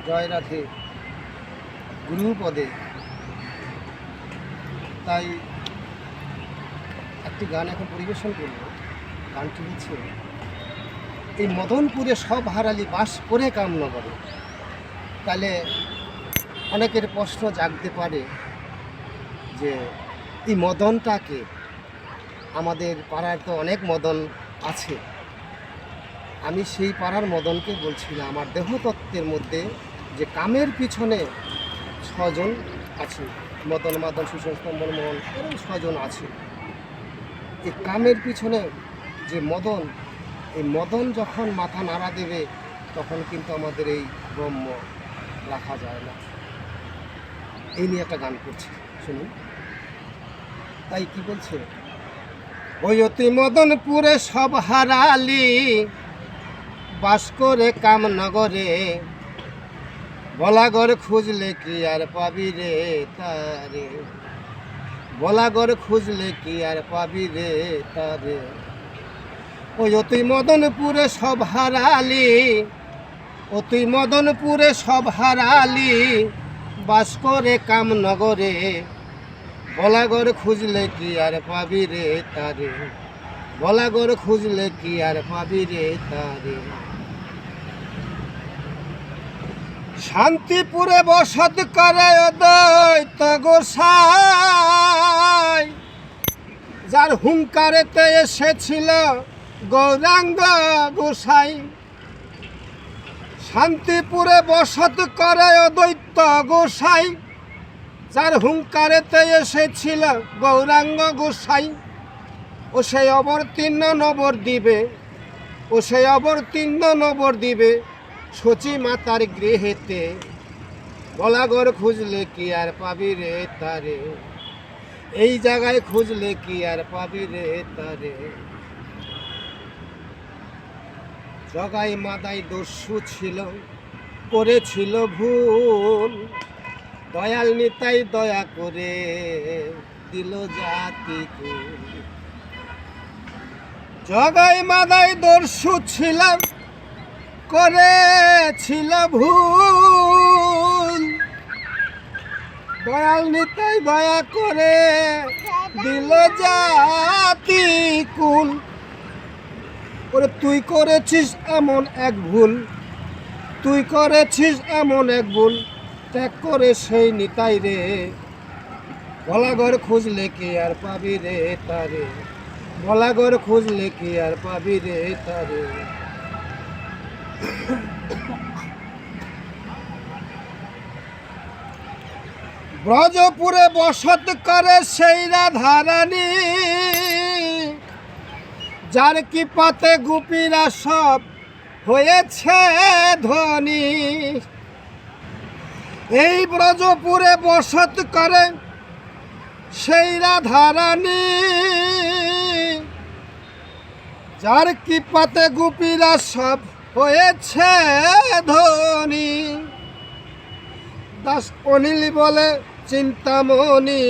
জয় রাধে গুরুপদে। তাই একটি গান এখন পরিবেশন করব। গানটি হচ্ছে, এই মদনপুরে সব হারালি বাস করে কামনগরে। তাহলে অনেকের প্রশ্ন জাগতে পারে যে এই মদনটাকে, আমাদের পাড়ার তো অনেক মদন আছে, আমি সেই পাড়ার মদনকে বলছি না। আমার দেহতত্ত্বের মধ্যে যে কামের পিছনে ছজন আছে, মদন মাদন সুষম স্তম্ভন মোহন, এরকম ছজন আছে। এই কামের পিছনে যে মদন, এই মদন যখন মাথা নাড়া দেবে তখন কিন্তু আমাদের এই ব্রহ্ম রাখা যায় না। এই নিয়ে একটা গান করছি, শুনুন। তাই কি বলছে, ওই অতি মদনপুরে সব হারালি বাস করে কামনগরে, বলাগড় খুঁজলে কি আর পাবি রে তারে, বলাগড় খুঁজলে কি আর পাবি রে তারে। ওই অতি মদনপুরে সব হারালি, অতি মদনপুরে সব হারালি বাস করে কামনগরে, বলাগড় খুঁজলে কি আর পাবি রে তারে, বলাগড় খুঁজলে কি আর পাবি রে তারে। শান্তিপুরে বসত করে দৈত্য গোসাই, যার হুঙ্কারেতে এসেছিল গৌরাঙ্গ গোসাই। শান্তিপুরে বসত করে দৈত্য গোসাই, যার হুঙ্কারেতে এসেছিল গৌরাঙ্গ গোসাই। ও সেই অবতীর্ণ নবর দিবে, ও সেই অবতীর্ণ নবর দিবে সচি মাতার গৃহেতে, বলাগড় খুঁজলে কি আর পাবি রে তারে, এই জায়গায় খুঁজলে কি আর পাবি রে তারে। জগাই মাদাই দস্যু ছিল, করেছিল ভুল, দয়াল নিতাই দয়া করে দিল জাতি কুল। জগাই মাদাই দস্যু ছিল, করেছিল ভুল, দয়াল নিতাই দয়া করে দিল জাতি কুল। ওরে তুই করেছিস এমন এক ভুল, তুই করেছিস এমন এক ভুল, ত্যাগ করে সেই নিতাই রে, বলাগড় খুঁজলে কি আর পাবি রে তারে, বলাগড় খুঁজলে কি আর পাবি রে তারে। ব্রজপুরে বসত করে সেই রাধারানী, যার কি পাতে গোপীরা সব হয়েছে ধনী। এই ব্রজপুরে বসত করে সেই রাধারানী, যার কি পাতে গোপীরা সব হয়েছে ধনী। দাস অনিল বলে চিন্তামণি,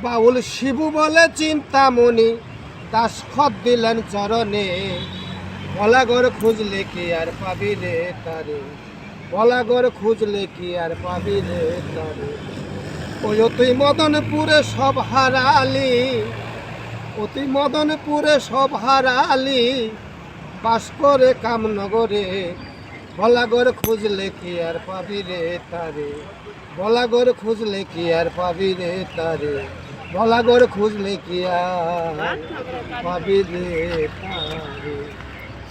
বাউল শিবু বলে চিন্তামণি, দাস খত দিলেন চরণে, বলাগড় খুঁজলে কি আর পাবি রে তারে, বলাগড় খুঁজলে কি আর পাবি রে তারে। ওই অতি মদনপুরে সব হারালি, অতি মদনপুরে সব হারালি বাস করে কামনগরে, বলাগড় খুঁজলে কি আর পাবি রে তারে, বলাগড় খুঁজলে কি আর পাবি রে তারে, বলাগড় খুঁজলে কি আর পাবি রে তারে।